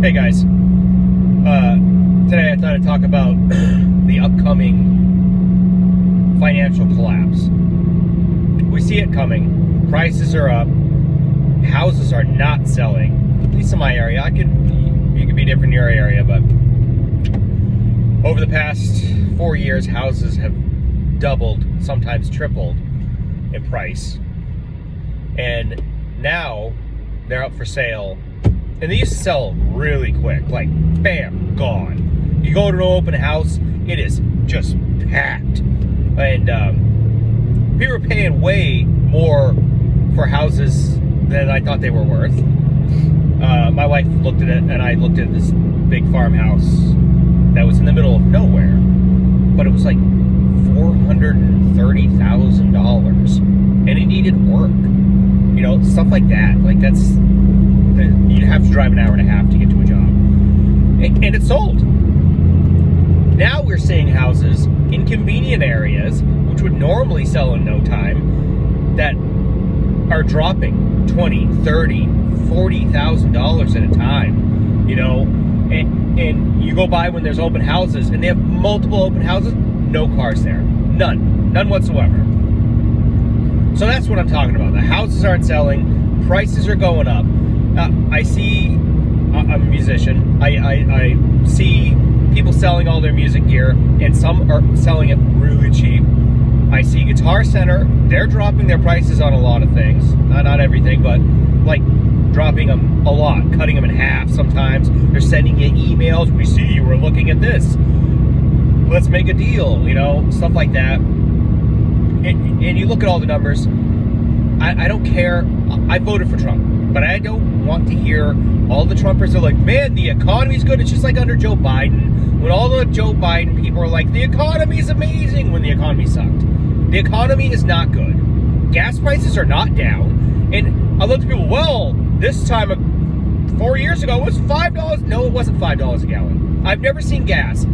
Hey guys, today I thought I'd talk about the upcoming financial collapse. We see it coming. Prices are up. Houses are not selling. At least in my area. You could be different in your area, but over the past 4 years, houses have doubled, sometimes tripled in price. And now they're up for sale. And they used to sell really quick, like bam, gone. You go to an open house, it is just packed. And people are paying way more for houses than I thought they were worth. My wife looked at it, and I looked at this big farmhouse that was in the middle of nowhere, but it was like $430,000, and it needed work. You know, stuff like that. Like you'd have to drive an hour and a half to get to a job, and it's sold. Now we're seeing houses in convenient areas, which would normally sell in no time, that are dropping $20,000, $30,000, $40,000 at a time. You know, and you go by when there's open houses, and they have multiple open houses, no cars there, none whatsoever. So that's what I'm talking about. The houses aren't selling, prices are going up. I'm a musician. I see people selling all their music gear, and some are selling it really cheap. I see Guitar Center, they're dropping their prices on a lot of things. Not everything, but like dropping them a lot, cutting them in half sometimes. They're sending you emails. We see you were looking at this. Let's make a deal, you know, stuff like that. And you look at all the numbers. I don't care. I voted for Trump, but I don't want to hear all the Trumpers are like, man, the economy's good. It's just like under Joe Biden, when all the Joe Biden people are like, the economy's amazing, when the economy sucked. The economy is not good. Gas prices are not down. And I look at people, well, this time 4 years ago it was $5. No, it wasn't $5 a gallon. I've never seen gas,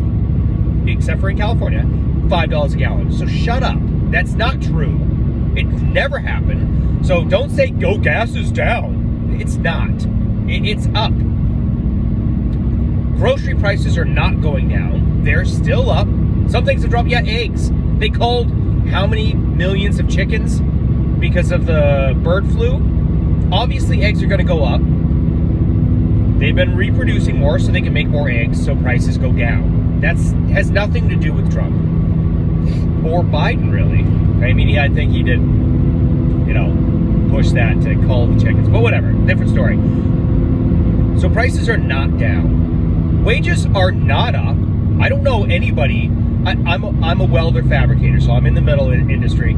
except for in California, $5 a gallon. So shut up. That's not true. It's never happened. So don't say, oh, gas is down. It's not. It's up. Grocery prices are not going down. They're still up. Some things have dropped. Yeah, eggs. They culled how many millions of chickens because of the bird flu? Obviously, eggs are going to go up. They've been reproducing more so they can make more eggs, so prices go down. That has nothing to do with Trump. Or Biden, really. I mean, I think he did, you know, push that to cull the chickens. But whatever, different story. So prices are not down. Wages are not up. I don't know anybody. I'm a welder fabricator, so I'm in the metal industry.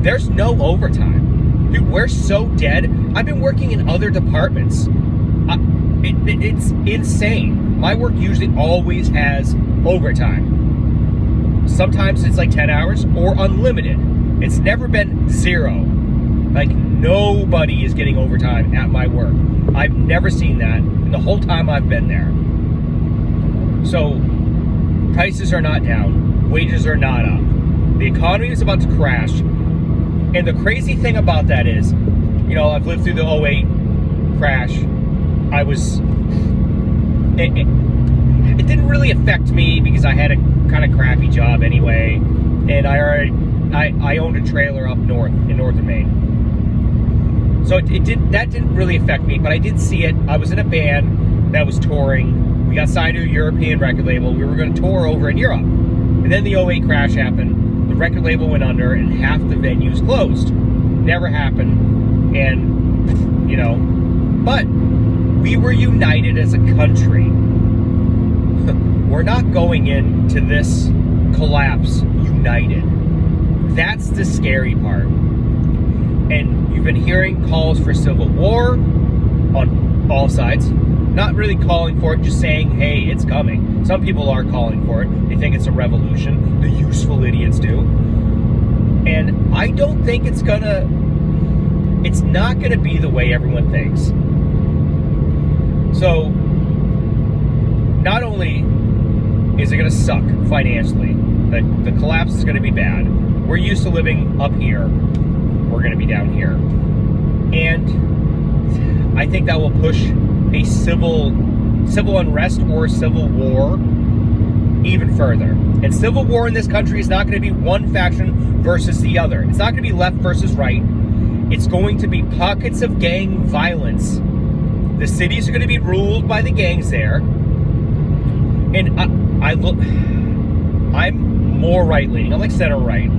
There's no overtime. Dude, we're so dead. I've been working in other departments. It's insane. My work usually always has overtime. Sometimes it's like 10 hours or unlimited. It's never been zero. Like, nobody is getting overtime at my work. I've never seen that in the whole time I've been there. So, prices are not down. Wages are not up. The economy is about to crash. And the crazy thing about that is, you know, I've lived through the 2008 crash. It didn't really affect me because I had a kind of crappy job anyway, and I owned a trailer up north in northern Maine, so that didn't really affect me. But I did see it. I was in a band that was touring. We got signed to a European record label. We were going to tour over in Europe, and then the 2008 crash happened. The record label went under, and half the venues closed. Never happened, and you know, but we were united as a country. We're not going into this collapse united. That's the scary part. And you've been hearing calls for civil war on all sides. Not really calling for it, just saying, hey, it's coming. Some people are calling for it. They think it's a revolution. The useful idiots do. And I don't think it's not gonna be the way everyone thinks. So, not only is it going to suck financially, the collapse is going to be bad. We're used to living up here. We're going to be down here. And I think that will push a civil civil unrest or civil war even further. And civil war in this country is not going to be one faction versus the other. It's not going to be left versus right. It's going to be pockets of gang violence. The cities are going to be ruled by the gangs there. And I'm more right-leaning. I'm like center-right.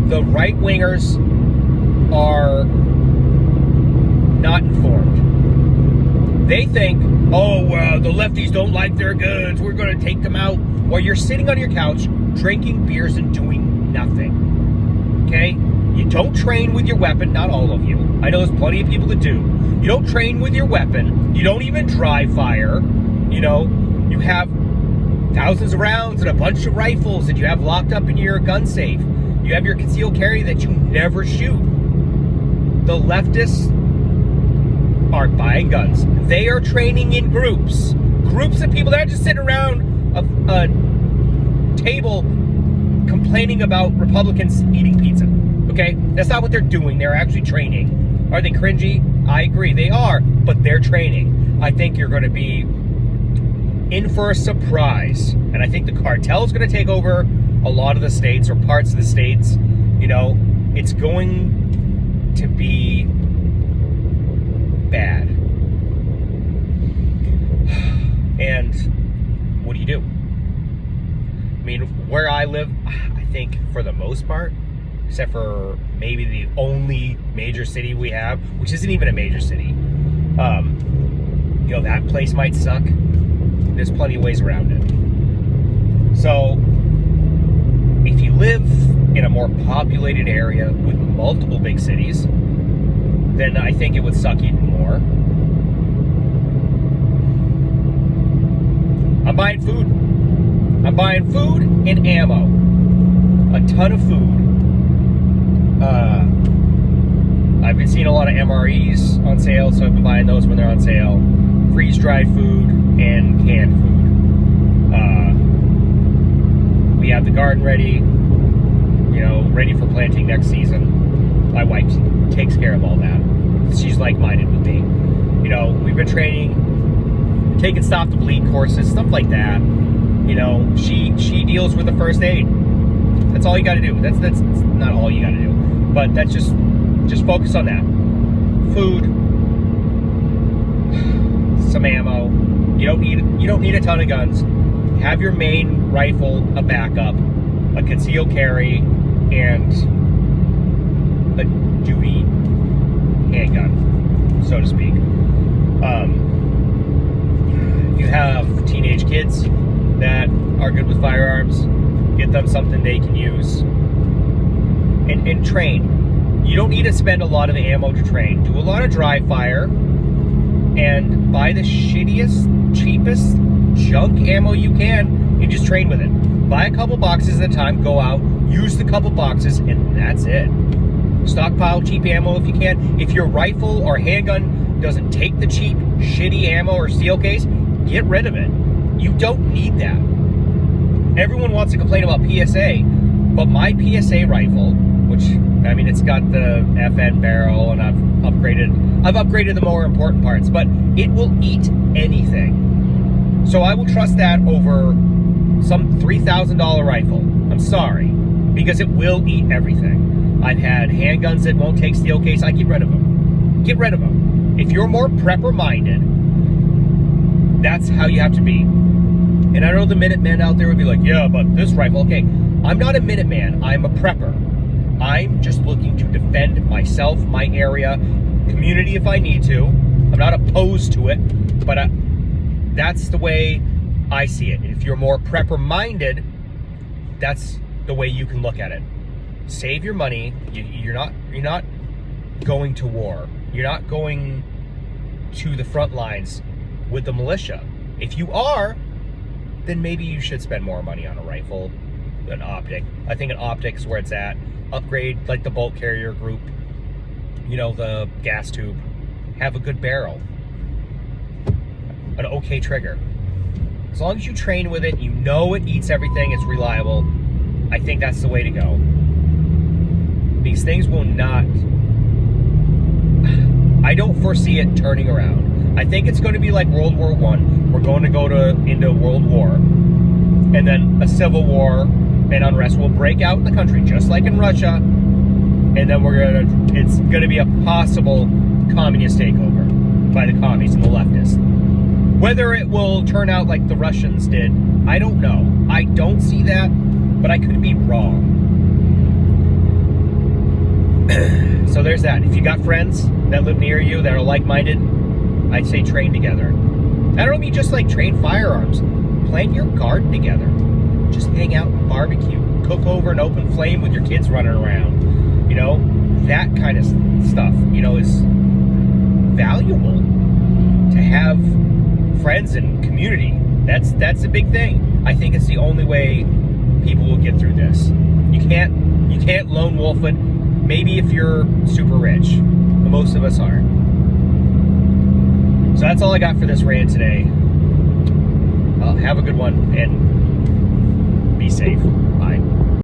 The right-wingers are not informed. They think, oh, the lefties don't like their guns, we're going to take them out. While you're sitting on your couch, drinking beers and doing nothing. Okay? You don't train with your weapon, not all of you. I know there's plenty of people that do. You don't train with your weapon. You don't even dry fire. You know, you have thousands of rounds and a bunch of rifles that you have locked up in your gun safe. You have your concealed carry that you never shoot. The leftists are buying guns. They are training in groups. Groups of people that are just sitting around a table complaining about Republicans eating pizza. Okay? That's not what they're doing. They're actually training. Are they cringy? I agree. They are, but they're training. I think you're going to be in for a surprise. And I think the cartel is going to take over a lot of the states or parts of the states. You know, it's going to be bad. And what do you do? I mean, where I live, I think for the most part, except for maybe the only major city we have, which isn't even a major city, you know, that place might suck. There's plenty of ways around it. So, if you live in a more populated area with multiple big cities, then I think it would suck even more. I'm buying food. I'm buying food and ammo. A ton of food. I've been seeing a lot of MREs on sale, so I've been buying those when they're on sale. Freeze-dried food and canned food. We have the garden ready, you know, ready for planting next season. My wife takes care of all that. She's like-minded with me. You know, we've been training, taking Stop the Bleed courses, stuff like that. You know, she deals with the first aid. That's all you got to do. That's not all you got to do, but that's just focus on that. Food, some ammo. You don't need a ton of guns. Have your main rifle a backup, a concealed carry, and a duty handgun, so to speak. You have teenage kids that are good with firearms. Get them something they can use. And train. You don't need to spend a lot of ammo to train. Do a lot of dry fire and buy the shittiest, cheapest junk ammo you can and just train with it. Buy a couple boxes at a time, go out, use the couple boxes, and that's it. Stockpile cheap ammo if you can. If your rifle or handgun doesn't take the cheap, shitty ammo or steel case, get rid of it. You don't need that. Everyone wants to complain about PSA, but my PSA rifle, which, I mean, it's got the FN barrel, and I've upgraded the more important parts, but it will eat anything. So I will trust that over some $3,000 rifle. I'm sorry, because it will eat everything. I've had handguns that won't take steel case. I get rid of them. Get rid of them. If you're more prepper-minded, that's how you have to be. And I know the Minutemen out there would be like, yeah, but this rifle, okay. I'm not a Minuteman. I'm a prepper. I'm just looking to defend myself, my area, community if I need to. I'm not opposed to it, but that's the way I see it. And if you're more prepper-minded, that's the way you can look at it. Save your money. You're not going to war. You're not going to the front lines with the militia. If you are, then maybe you should spend more money on a rifle, an optic. I think an optic is where it's at. Upgrade like the bolt carrier group, you know, the gas tube. Have a good barrel, an okay trigger. As long as you train with it, you know it eats everything, it's reliable, I think that's the way to go. These things will not, I don't foresee it turning around. I think it's going to be like World War One. We're going to go into World War, and then a civil war and unrest will break out in the country, just like in Russia. And then it's gonna be a possible communist takeover by the commies and the leftists. Whether it will turn out like the Russians did, I don't know. I don't see that, but I could be wrong. So there's that. If you got friends that live near you that are like-minded, I'd say train together. I don't mean just like train firearms. Plant your garden together. Just hang out, barbecue, cook over an open flame with your kids running around. You know, that kind of stuff, you know, is valuable to have friends and community. That's a big thing. I think it's the only way people will get through this. You can't lone wolf it. Maybe if you're super rich, but most of us aren't. So that's all I got for this rant today. Have a good one and be safe.